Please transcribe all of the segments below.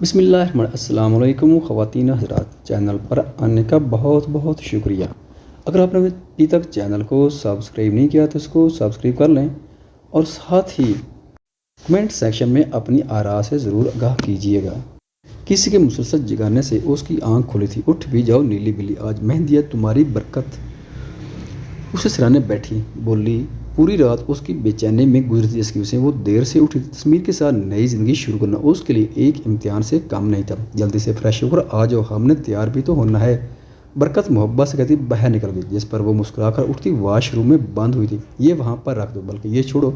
بسم اللہ الرحمن السلام علیکم خواتین حضرات، چینل پر آنے کا بہت بہت شکریہ۔ اگر آپ نے ابھی تک چینل کو سبسکرائب نہیں کیا تو اس کو سبسکرائب کر لیں اور ساتھ ہی کمنٹ سیکشن میں اپنی آراء سے ضرور آگاہ کیجیے گا۔ کسی کے مسلسل جگانے سے اس کی آنکھ کھلی تھی، اٹھ بھی جاؤ نیلی بلی، آج مہندی ہے تمہاری برکت۔ اسے سرانے بیٹھی، بولی پوری رات اس کی بے چینی میں گزرتی، جس کی وجہ سے وہ دیر سے اٹھی تھی۔ تسمیر کے ساتھ نئی زندگی شروع کرنا اس کے لیے ایک امتحان سے کم نہیں تھا۔ جلدی سے فریش ہو کر آ جاؤ، ہم نے تیار بھی تو ہونا ہے، برکت محبت سے کہتی باہر نکل گئی، جس پر وہ مسکرا کر اٹھتی۔ واش روم میں بند ہوئی تھی، یہ وہاں پر رکھ دو، بلکہ یہ چھوڑو،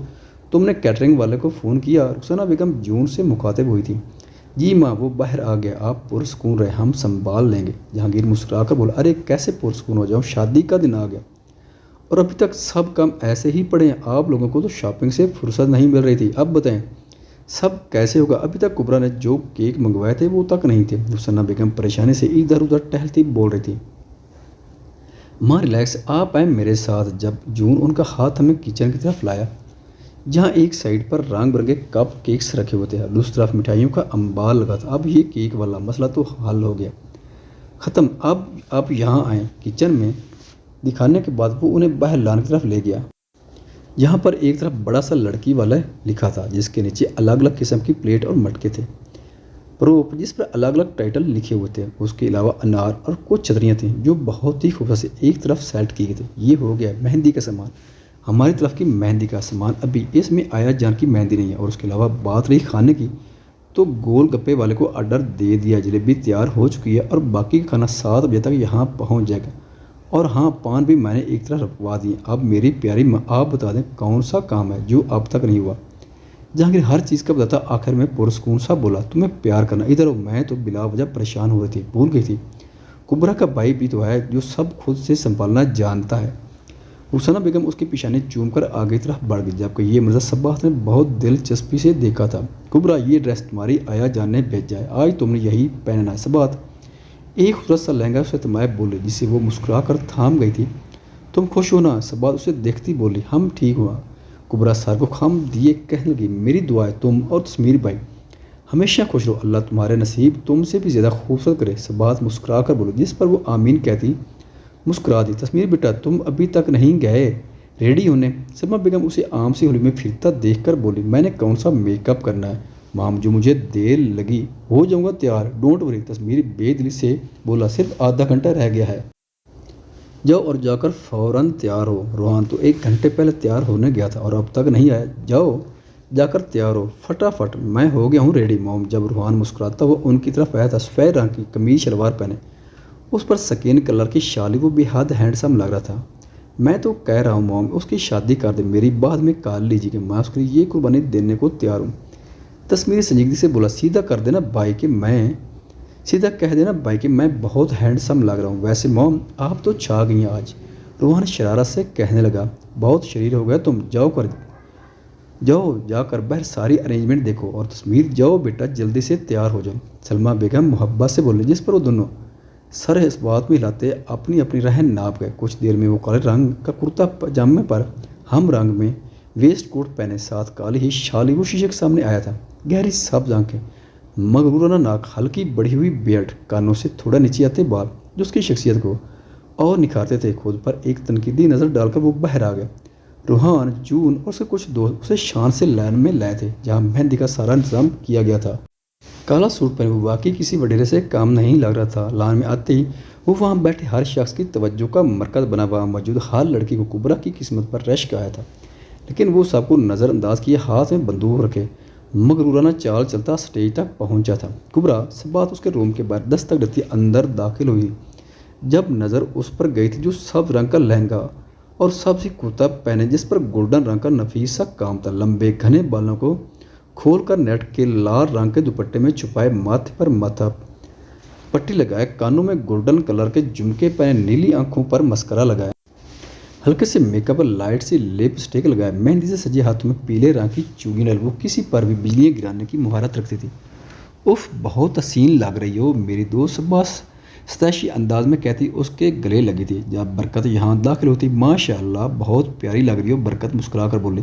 تم نے کیٹرنگ والے کو فون کیا؟ رخسانہ بیگم جون سے مخاطب ہوئی تھی۔ جی ماں، وہ باہر آ گیا، آپ پرسکون رہے، ہم سنبھال لیں گے۔ جہانگیر مسکرا کر بولا، ارے کیسے پرسکون ہو جاؤں، شادی کا دن آ گیا اور ابھی تک سب کام ایسے ہی پڑے ہیں۔ آپ لوگوں کو تو شاپنگ سے فرصت نہیں مل رہی تھی، اب بتائیں سب کیسے ہوگا؟ ابھی تک کبرا نے جو کیک منگوائے تھے وہ تک نہیں تھے۔ رخسانہ بیگم پریشانی سے ادھر ادھر ٹہلتی بول رہی تھی، ماں ریلیکس، آپ آئیں میرے ساتھ۔ جب جون ان کا ہاتھ ہمیں کچن کی طرف لایا، جہاں ایک سائڈ پر رنگ برنگے کپ کیکس رکھے ہوئے تھے، دوسری طرف مٹھائیوں کا انبار لگا تھا۔ اب یہ کیک والا مسئلہ تو حل ہو گیا، ختم۔ اب آپ یہاں آئیں۔ کچن میں دکھانے کے بعد وہ انہیں باہر لان کی طرف لے گیا، جہاں پر ایک طرف بڑا سا لڑکی والا لکھا تھا، جس کے نیچے الگ الگ قسم کی پلیٹ اور مٹکے تھے، پروپ جس پر الگ الگ ٹائٹل لکھے ہوئے تھے۔ اس کے علاوہ انار اور کچھ چتریاں تھیں جو بہت ہی خوبصورت سے ایک طرف سیٹ کی گئی تھی۔ یہ ہو گیا مہندی کا سامان، ہماری طرف کی مہندی کا سامان، ابھی اس میں آیا جان کی مہندی نہیں ہے۔ اور اس کے علاوہ بات رہی کھانے کی، تو گول گپے والے کو آرڈر دے دیا، جلیبی تیار ہو چکی ہے اور باقی کھانا 7 بجے تک یہاں پہنچ جائے گا۔ اور ہاں، پان بھی میں نے ایک طرح رکھوا دیے۔ اب میری پیاری ماں، آپ بتا دیں کون سا کام ہے جو اب تک نہیں ہوا؟ جہانگیر ہر چیز کا بتاتا آخر میں پرسکون سا بولا، تمہیں پیار کرنا۔ ادھر ہو، میں تو بلا وجہ پریشان ہو رہی تھی، بھول گئی تھی کبرا کا بھائی بھی تو ہے جو سب خود سے سنبھالنا جانتا ہے۔ رخسانہ بیگم اس کی پیشانی چوم کر آگے طرف بڑھ گئی، جبکہ یہ مرزا صباح نے بہت دلچسپی سے دیکھا تھا۔ کبرا، یہ ڈریس تمہاری آیا جان نے بھیجا ہے، آج تم نے یہی پہننا ہے۔ صباح ایک خوبصورت سا لہنگا اسے تمائے بولی، جسے وہ مسکرا کر تھام گئی تھی۔ تم خوش ہو نا؟ صباح اسے دیکھتی بولی، ہم ٹھیک ہوا۔ کبرا سر کو خم دیے کہنے لگی، میری دعا ہے تم اور تسمیر بھائی ہمیشہ خوش رہو، اللہ تمہارے نصیب تم سے بھی زیادہ خوبصورت کرے۔ صباح مسکرا کر بولی، جس پر وہ آمین کہتی مسکرا دی۔ تسمیر بیٹا، تم ابھی تک نہیں گئے ریڈی ہونے؟ سلمیٰ بیگم اسے عام سی ہولی میں پھرتا دیکھ کر بولی، میں نے کون سا میک اپ کرنا ہے مام، جو مجھے دیر لگی ہو جاؤں گا تیار، ڈونٹ وری۔ تسمیر بے دلی سے بولا، صرف آدھا گھنٹہ رہ گیا ہے، جاؤ اور جا کر فوراً تیار ہو۔ روحان تو 1 گھنٹے پہلے تیار ہونے گیا تھا اور اب تک نہیں آیا، جاؤ جا کر تیار ہو فٹافٹ۔ میں ہو گیا ہوں ریڈی مام۔ جب روحان مسکراتا وہ ان کی طرف آیا تھا، سفید رنگ کی قمیض شلوار پہنے، اس پر سکین کلر کی شالی، وہ بے حد ہینڈسم لگ رہا تھا۔ میں تو کہہ رہا ہوں مام، اس کی شادی کر دیں، میری بعد میں کال لیجیے کہ میں اس کے لیے یہ قربانی دینے کو تیار ہوں۔ تسمیر سنجیدگی سے بولا، سیدھا کر دینا بھائی کہ سیدھا کہہ دینا بھائی کہ میں بہت ہینڈسم لگ رہا ہوں۔ ویسے مام آپ تو چھا گئی ہیں آج، روحان شرارت سے کہنے لگا، بہت شریر ہو گیا تم، جاؤ جا کر باہر ساری ارینجمنٹ دیکھو۔ اور تسمیر جاؤ بیٹا جلدی سے تیار ہو جاؤ۔ سلمیٰ بیگم محبت سے بولنے، جس پر وہ دونوں سر اس بات میں ہلاتے اپنی اپنی راہیں ناپ گئے۔ کچھ دیر میں وہ کالے رنگ کا کرتا پاجامے پر ہم رنگ میں ویسٹ کوٹ پہنے، ساتھ کالی ہی شالی، وہ شیشے کے سامنے آیا تھا۔ گہری سبز آنکھیں، مغرورانہ ناک، ہلکی بڑھی ہوئی بیئرڈ، کانوں سے تھوڑا نیچے آتے بال جو اس کی شخصیت کو اور نکھارتے تھے۔ خود پر ایک تنقیدی نظر ڈال کر وہ باہر آ گیا۔ روحان، جون اور اس کے کچھ دوست اسے شان سے لائن میں لائے تھے، جہاں مہندی کا سارا انتظام کیا گیا تھا۔ کالا سوٹ پہنے وہ واقعی کسی وڈیرے سے کام نہیں لگ رہا تھا۔ لان میں آتے ہی وہ وہاں بیٹھے ہر شخص کی توجہ کا مرکز بنا ہوا موجود ہر لڑکی کو کبرا کی قسمت پر رشک آیا تھا، لیکن وہ سب کو نظر انداز کیے ہاتھ میں بندوق رکھے مغرورانہ چال چلتا اسٹیج تک پہنچا تھا۔ کبرا صباح اس کے روم کے باہر دستک دیتی اندر داخل ہوئی۔ جب نظر اس پر گئی تھی جو سبز رنگ کا لہنگا اور سبز کرتا پہنے، جس پر گولڈن رنگ کا نفیس سا کام تھا، لمبے گھنے بالوں کو کھول کر نیٹ کے لال رنگ کے دوپٹے میں چھپائے، ماتھے پر ماتھا پٹی لگائے، کانوں میں گولڈن کلر کے جھمکے پہنے، نیلی آنکھوں پر مسکرا لگائے، ہلکے سے میک اپ اور لائٹ سی لپ اسٹک لگائے، مہندی سے سجے ہاتھوں میں پیلے رنگ کی چوڑیاں ڈالی، وہ کسی پر بھی بجلیاں گرانے کی مہارت رکھتی تھی۔ اف، بہت حسین لگ رہی ہو میری دوست، صبح ستائشی انداز میں کہتی اس کے گلے لگی تھی۔ جب برکت یہاں داخل ہوتی، ماشاء اللہ بہت پیاری لگ رہی ہو۔ برکت مسکرا کر بولی،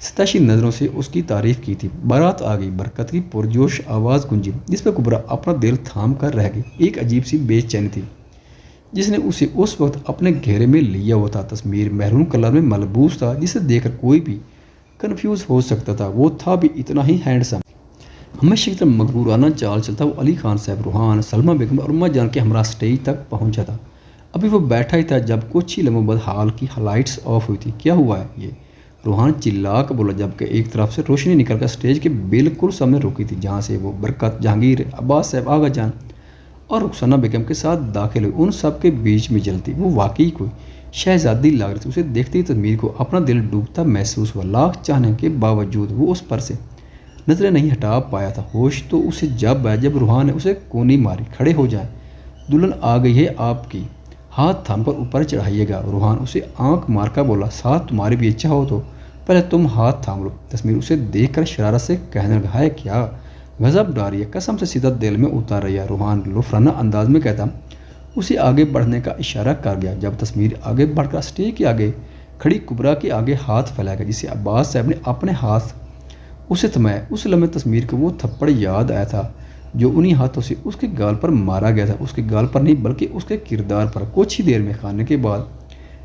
ستائشی نظروں سے اس کی تعریف کی تھی۔ بارات آ گئی، برکت کی پرجوش آواز گونجی جس پہ کبریٰ اپنا دل تھام کر رہ گئی۔ ایک عجیب سی بے چینی تھی جس نے اسے اس وقت اپنے گھیرے میں لیا ہوا تھا۔ تصویر میرون کلر میں ملبوس تھا جسے دیکھ کر کوئی بھی کنفیوز ہو سکتا تھا۔ وہ تھا بھی اتنا ہی ہینڈسم، ہمیشہ کی طرح مغرورانہ چال چلتا۔ وہ علی خان صاحب، روحان، سلمہ بیگم اور اماں جان کے ہمراہ اسٹیج تک پہنچا تھا۔ ابھی وہ بیٹھا ہی تھا جب کچھ ہی لمحوں بعد ہال کی لائٹس آف ہوئی تھی۔ کیا ہوا ہے یہ؟ روحان چلا کر بولا جبکہ ایک طرف سے روشنی نکل کر اسٹیج کے بالکل سامنے رکی تھی جہاں سے وہ برکت، جہانگیر، عباس صاحب، آغا جان اور رخسانہ بیگم کے ساتھ داخل ہوئی۔ ان سب کے بیچ میں جلتی وہ واقعی کوئی شہزادی لگ رہی تھی۔ اسے دیکھتے ہی تدمیر کو اپنا دل ڈوبتا محسوس ہوا۔ لاکھ چاہنے کے باوجود وہ اس پر سے نظریں نہیں ہٹا پایا تھا۔ ہوش تو اسے جب آیا جب روحان نے اسے کونی ماری۔ کھڑے ہو جائیں، دلہن آ گئی ہے آپ کی، ہاتھ تھام کر اوپر چڑھائیے گا۔ روحان اسے آنکھ مار کر بولا، ساتھ تمہاری بھی اچھا ہو تو پہلے تم ہاتھ تھام لو۔ تصویر اسے دیکھ کر شرارت سے کہنے لگا، ہے کیا غضب ڈاری ہے، قسم سے سیدھا دل میں اتار رہی ہے۔ روحان لفرانہ انداز میں کہتا اسے آگے بڑھنے کا اشارہ کر گیا۔ جب تصویر آگے بڑھ کر اسٹیج کے آگے کھڑی کبریٰ کے آگے ہاتھ پھیلایا گیا جسے عباس صاحب نے اپنے ہاتھ اسے تھمائے، اس لمحے تصویر کو وہ تھپڑ یاد آیا تھا جو انہی ہاتھوں سے اس کے گال پر مارا گیا تھا۔ اس کے گال پر نہیں بلکہ اس کے کردار پر۔ کچھ ہی دیر میں خانے کے بعد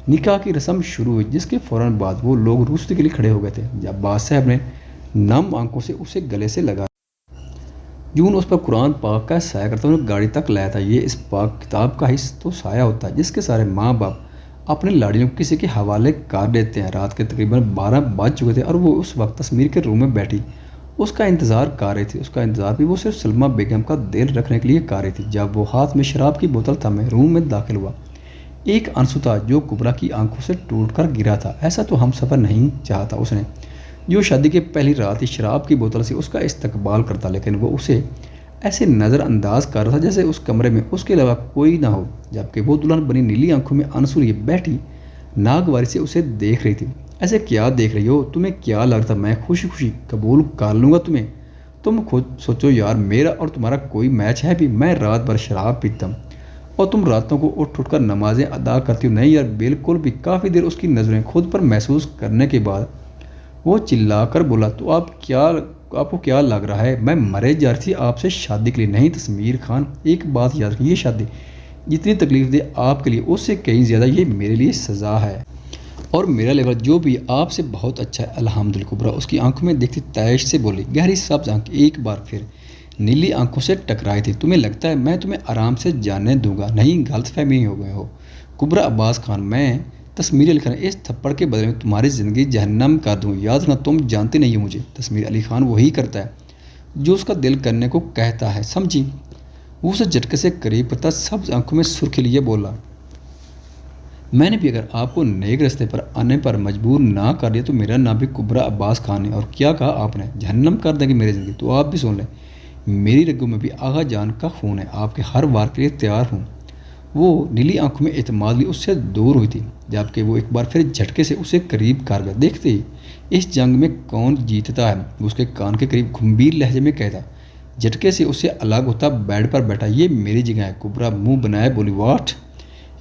نکاح کی رسم شروع ہوئی جس کے فوراً بعد وہ لوگ روستے کے لیے کھڑے ہو گئے تھے۔ جب عباس صاحب نے نم آنکھوں سے اسے گلے سے لگا جون اس پر قرآن پاک کا سایہ کرتا انہیں گاڑی تک لایا تھا۔ یہ اس پاک کتاب کا ہی تو سایہ ہوتا ہے جس کے سارے ماں باپ اپنے لاڑیوں کو کسی کے حوالے کر دیتے ہیں۔ رات کے تقریباً 12 بج چکے تھے اور وہ اس وقت تصویر کے روم میں بیٹھی اس کا انتظار کر رہی تھی۔ اس کا انتظار بھی وہ صرف سلمہ بیگم کا دل رکھنے کے لیے کر رہی تھی۔ جب وہ ہاتھ میں شراب کی بوتل تھامے روم میں داخل ہوا، ایک آنسو تھا جو کبریٰ کی آنکھوں سے ٹوٹ کر گرا تھا۔ ایسا تو ہم سفر نہیں چاہتا اس نے جو شادی کی پہلی رات ہی شراب کی بوتل سے اس کا استقبال کرتا، لیکن وہ اسے ایسے نظر انداز کر رہا تھا جیسے اس کمرے میں اس کے علاوہ کوئی نہ ہو، جبکہ وہ دلہن بنی نیلی آنکھوں میں آنسو لیے بیٹھی ناگواری سے اسے دیکھ رہی تھی۔ ایسے کیا دیکھ رہی ہو؟ تمہیں کیا لگتا میں خوشی خوشی قبول کر لوں گا تمہیں؟ تم خود سوچو یار، میرا اور تمہارا کوئی میچ ہے بھی؟ میں رات بھر شراب پیتا ہوں اور تم راتوں کو اٹھ کر نمازیں ادا کرتی ہو۔ نہیں یار بالکل بھی۔ کافی دیر اس کی نظریں خود پر محسوس کرنے کے بعد وہ چلا کر بولا، تو آپ کو کیا لگ رہا ہے میں مرے جا رہی تھی آپ سے شادی کے لیے؟ نہیں تصویر خان، ایک بات یاد رکھیں، یہ شادی جتنی تکلیف دہ آپ کے لیے اس سے کہیں زیادہ یہ میرے لیے سزا ہے، اور میرا لیول جو بھی آپ سے بہت اچھا ہے الحمدللہ۔ کبریٰ اس کی آنکھوں میں دیکھتی تیش سے بولی، گہری سبز آنکھ ایک بار پھر نیلی آنکھوں سے ٹکرائی تھی۔ تمہیں لگتا ہے میں تمہیں آرام سے جانے دوں گا؟ نہیں، غلط فہمی ہو گئے ہو کبریٰ۔ عباس خان، میں تصویر علی خان اس تھپڑ کے بدلے میں تمہاری زندگی جہنم کر دوں۔ یاد رکھنا تم جانتے نہیں ہو مجھے۔ تصویر علی خان وہی کرتا ہے جو اس کا دل کرنے کو کہتا ہے، سمجھی؟ وہ اسے جھٹکے سے قریب کرتا سبز آنکھوں میں سرخی لیے بولا، میں نے بھی اگر آپ کو نیک راستے پر آنے پر مجبور نہ کر دیا تو میرا نام بھی کبریٰ عباس خان ہے۔ اور کیا کہا آپ نے؟ جہنم کر دیں گے میری زندگی؟ تو آپ بھی سن لیں، میری رگوں میں بھی آغا جان کا خون ہے، آپ کے ہر وار کے لیے تیار ہوں۔ وہ نیلی آنکھوں میں اعتماد لی اس سے دور ہوئی تھی جبکہ وہ ایک بار پھر جھٹکے سے اسے قریب کر گیا۔ دیکھتے ہی اس جنگ میں کون جیتتا ہے، وہ اس کے کان کے قریب گھمبیر لہجے میں کہتا۔ جھٹکے سے اسے الگ ہوتا بیڈ پر بیٹھا، یہ میری جگہ ہے۔ کبریٰ منہ بنائے بولی، واٹ؟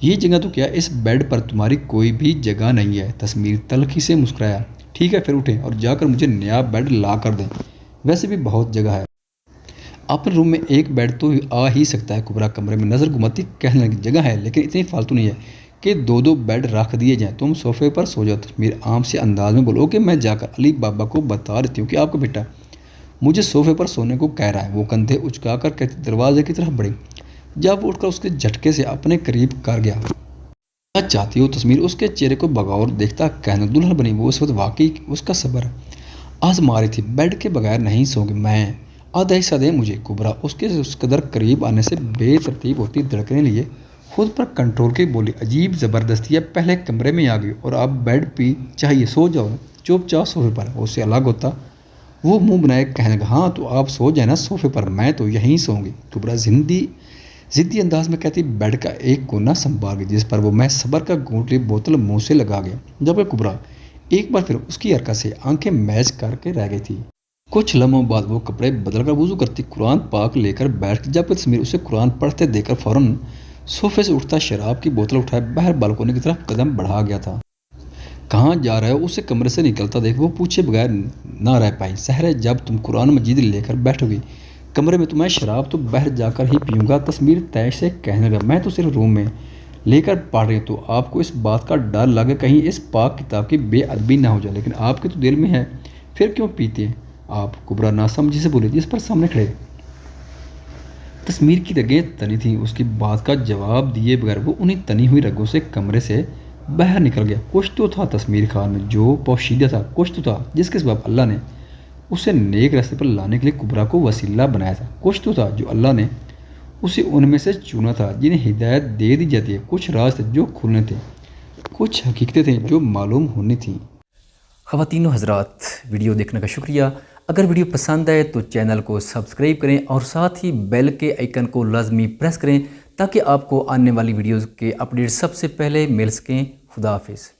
یہ جگہ تو کیا اس بیڈ پر تمہاری کوئی بھی جگہ نہیں ہے۔ تصویر تلخی سے مسکرایا، ٹھیک ہے پھر اٹھیں اور جا کر مجھے نیا بیڈ لا کر دیں، ویسے بھی بہت جگہ ہے، اپنے روم میں ایک بیڈ تو آ ہی سکتا ہے۔ کبریٰ کمرے میں نظر گھماتی کہنے لگی، جگہ ہے لیکن اتنی فالتو نہیں ہے کہ دو بیڈ رکھ دیے جائیں، تم صوفے پر سو جاؤ۔ تصویر عام سے انداز میں بولو کہ میں جا کر علی بابا کو بتا دیتی ہوں کہ آپ کا بیٹا مجھے صوفے پر سونے کو کہہ رہا ہے۔ وہ کندھے اچکا کر کہتی دروازے کی طرف بڑھی جب وہ اٹھ کر اس کے جھٹکے سے اپنے قریب کر گیا۔ کیا چاہتی ہو؟ تصویر اس کے چہرے کو بغور دیکھتا کہنے، دلہن بنی وہ اس وقت واقعی اس کا صبر آزما رہی تھی۔ بیڈ کے بغیر نہیں سوں گی میں، آدھا حصہ دیں مجھے۔ کبریٰ اس کے اس قدر قریب آنے سے بے ترتیب ہوتی دھڑکنیں لیے خود پر کنٹرول کی بولی، عجیب زبردستی ہے، پہلے کمرے میں آ گئی اور اب بیڈ بھی چاہیے، سو جاؤ چپ چاپ صوفے پر۔ اس سے الگ ہوتا وہ منہ بنائے کہنے لگا، ہاں تو آپ سو جائیں نا صوفے پر، میں تو یہیں سوں گی۔ کبریٰ ضدی انداز میں کہتی بیڈ کا ایک کونا سنبھال گئی جس پر وہ میں صبر کا گھونٹ لی بوتل منہ سے لگا گیا، جبکہ کبریٰ ایک بار پھر اس کی حرکت سے آنکھیں میچ کر کے رہ گئی تھی۔ کچھ لمحوں بعد وہ کپڑے بدل کر وضو کرتی قرآن پاک لے کر بیٹھ گئی، جبکہ تصویر اسے قرآن پڑھتے دیکھ کر فوراً صوفے سے اٹھتا شراب کی بوتل اٹھائے باہر بالکونی کی طرف قدم بڑھا گیا تھا۔ کہاں جا رہا ہے اسے کمرے سے نکلتا دیکھ وہ پوچھے بغیر نہ رہ پائی۔ سحر ہے جب تم قرآن مجید لے کر بیٹھو گی کمرے میں، تو میں شراب تو باہر جا کر ہی پیوں گا۔ تسمیر تیش سے کہنے لگا، میں تو صرف روم میں لے کر پڑھ رہی ہوں، تو آپ کو اس بات کا ڈر لگے کہیں اس پاک کتاب کی بے ادبی نہ ہو جائے، لیکن آپ کے تو دل میں ہے، پھر کیوں پیتے ہیں آپ؟ کبرا ناسمجھی سے بولی، جس پر سامنے کھڑے تسمیر کی رگیں تنی تھیں۔ اس کی بات کا جواب دیے بغیر وہ انہیں تنی ہوئی رگوں سے کمرے سے باہر نکل گیا۔ کچھ تو تھا تسمیر خان میں جو پوشیدہ تھا، کچھ تو تھا جس کے سبب اللہ نے اسے نیک راستے پر لانے کے لیے کبرا کو وسیلہ بنایا تھا، کچھ تو تھا جو اللہ نے اسے ان میں سے چنا تھا جنہیں ہدایت دے دی جاتی ہے۔ کچھ راز تھے جو کھلنے تھے، کچھ حقیقتیں تھیں جو معلوم ہونی تھیں۔ خواتین و حضرات، ویڈیو دیکھنے کا شکریہ۔ اگر ویڈیو پسند آئے تو چینل کو سبسکرائب کریں اور ساتھ ہی بیل کے آئیکن کو لازمی پریس کریں تاکہ آپ کو آنے والی ویڈیوز کے اپڈیٹ سب سے پہلے مل سکیں۔ خدا حافظ۔